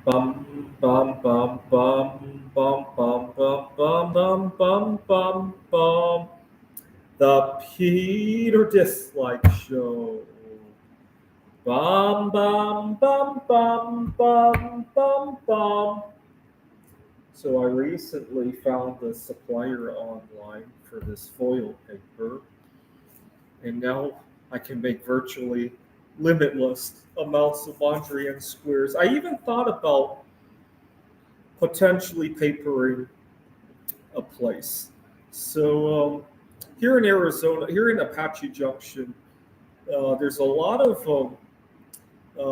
Bum bum bum bum bum bum bum bum bum bum bum bum. The Peter Dislike Show. Bum bum bum bum bum bum bum. So I recently found the supplier online for this foil paper, and now I can make virtually limitless amounts of laundry and squares. I even thought about potentially papering a place. So here in Arizona, here in Apache Junction, there's a lot of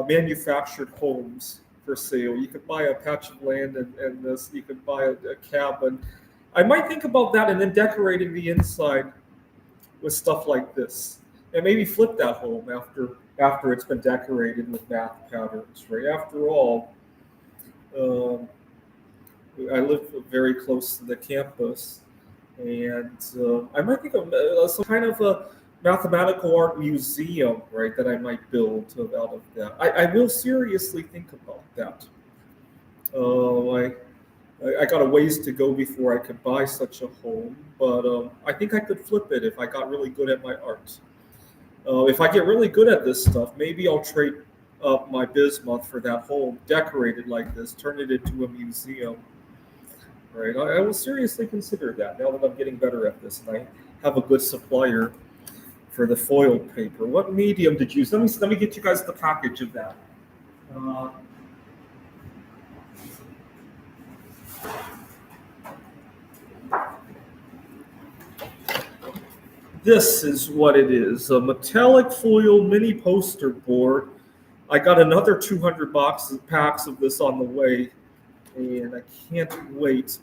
manufactured homes for sale. You could buy a patch of land and this. You could buy a cabin. I might think about that and then decorating the inside with stuff like this, and maybe flip that home after it's been decorated with math patterns. Right. After all, um, I live very close to the campus, and I might think of some kind of a mathematical art museum, right, that I might build out of that. I will seriously think about that. I got a ways to go before I could buy such a home, but I think I could flip it if I got really good at my art. If I get really good at this stuff, maybe I'll trade up my bismuth for that home, decorated like this, turn it into a museum. Right, I will seriously consider that now that I'm getting better at this and I have a good supplier for the foil paper. What medium did you use? Let me get you guys the package of that. Uh, this is what it is: a metallic foil mini poster board. I got another 200 boxes packs of this on the way, and I can't wait.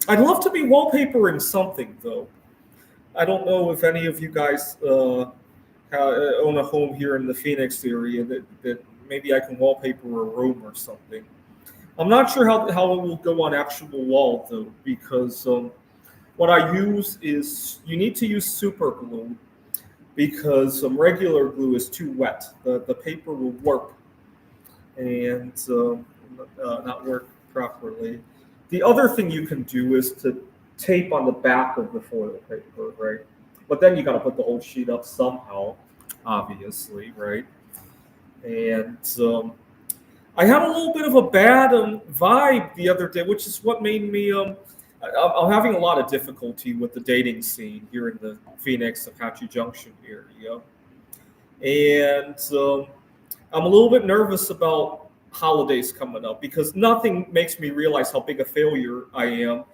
I'd love to be wallpapering something though. I don't know if any of you guys own a home here in the Phoenix area that maybe I can wallpaper a room or something. I'm not sure how it will go on actual wall though, because what I use is you need to use super glue because regular glue is too wet. The paper will warp and not work properly. The other thing you can do is to tape on the back of the foil paper, right? But then you got to put the whole sheet up somehow, obviously, right? And I had a little bit of a bad vibe the other day, which is what made me. I'm having a lot of difficulty with the dating scene here in the Phoenix Apache Junction area, and I'm a little bit nervous about holidays coming up because nothing makes me realize how big a failure I am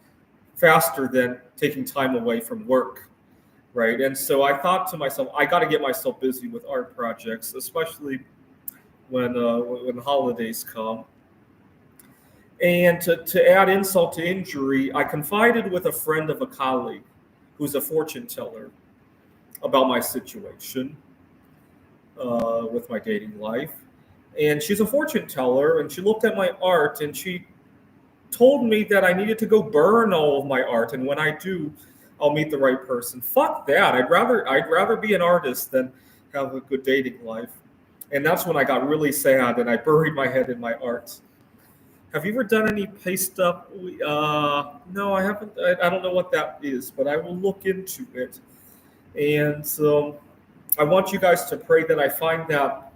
faster than taking time away from work, right? And so I thought to myself, I got to get myself busy with art projects, especially when the holidays come. And to add insult to injury, I confided with a friend of a colleague who's a fortune teller about my situation with my dating life. And she's a fortune teller, and she looked at my art and she told me that I needed to go burn all of my art, and when I do, I'll meet the right person. Fuck that. I'd rather be an artist than have a good dating life. And that's when I got really sad and I buried my head in my art. Have you ever done any paste up? No, I haven't. I don't know what that is, but I will look into it. And I want you guys to pray that I find that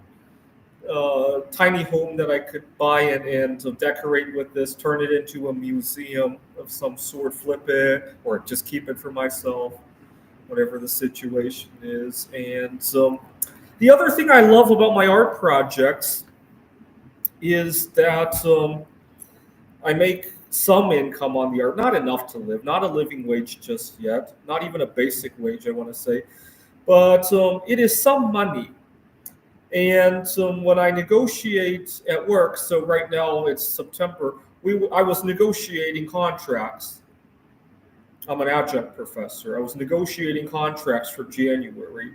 tiny home that I could buy and decorate with this, turn it into a museum of some sort, flip it, or just keep it for myself, whatever the situation is. And the other thing I love about my art projects is that I make some income on the art, not enough to live, not a living wage just yet, not even a basic wage, I want to say, but it is some money. And when I negotiate at work, so right now it's September, I was negotiating contracts. I'm an adjunct professor. I was negotiating contracts for January.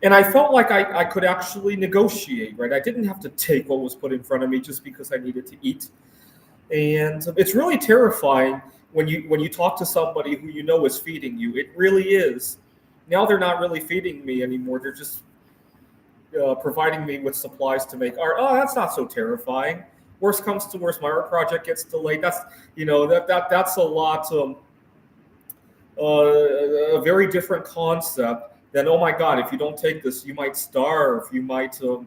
And I felt like I could actually negotiate, right? I didn't have to take what was put in front of me just because I needed to eat. And it's really terrifying when you talk to somebody who you know is feeding you. It really is. Now they're not really feeding me anymore. They're just providing me with supplies to make art. Oh, that's not so terrifying. Worst comes to worst, my art project gets delayed. That's that's a lot. A very different concept than, oh my God, if you don't take this, you might starve. You might lose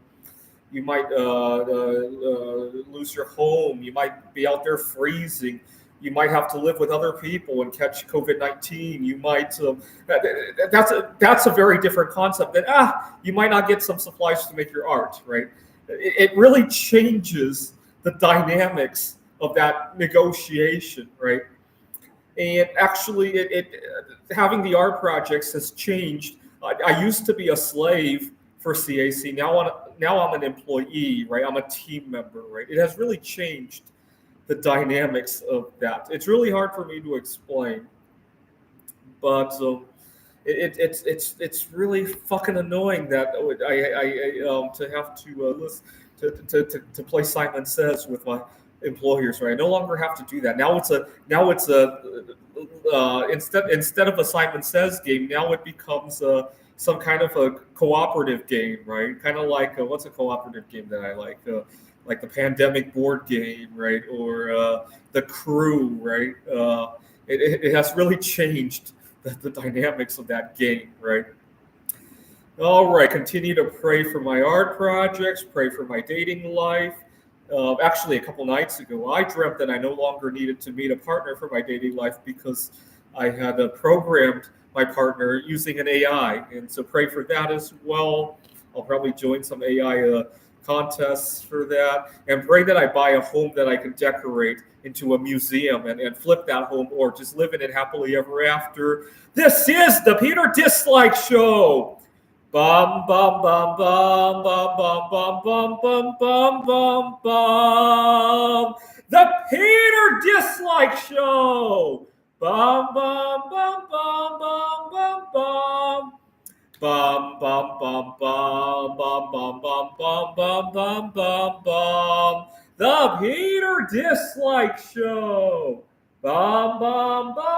your home. You might be out there freezing. You might have to live with other people and catch COVID-19. You might that's a very different concept. That you might not get some supplies to make your art, right? It really changes the dynamics of that negotiation, right? And actually, having the art projects has changed. I used to be a slave for CAC. Now I'm an employee, right? I'm a team member, right? It has really changed the dynamics of that. It's really hard for me to explain, but it's really fucking annoying that to have to listen to play Simon Says with my employers, right? I no longer have to do that. Instead of a Simon Says game, now it becomes some kind of a cooperative game, right? Kind of like what's a cooperative game that I like the Pandemic board game, right? Or the Crew, right? It has really changed the dynamics of that game, right? All right, continue to pray for my art projects, pray for my dating life. Actually, a couple nights ago, I dreamt that I no longer needed to meet a partner for my dating life because I had programmed my partner using an AI. And so pray for that as well. I'll probably join some AI contests for that. And pray that I buy a home that I can decorate into a museum and flip that home or just live in it happily ever after. This is the Peter Dislike Show. Bum bum bum bum bum bum bum bum bum bum bum bum. The Peter Dislike Show. Bum bum bum bum bum bum bum. Bum bum bum bum bum bum bum bum bum bum bum bum. The Peter Dislike Show. Bum bum bum.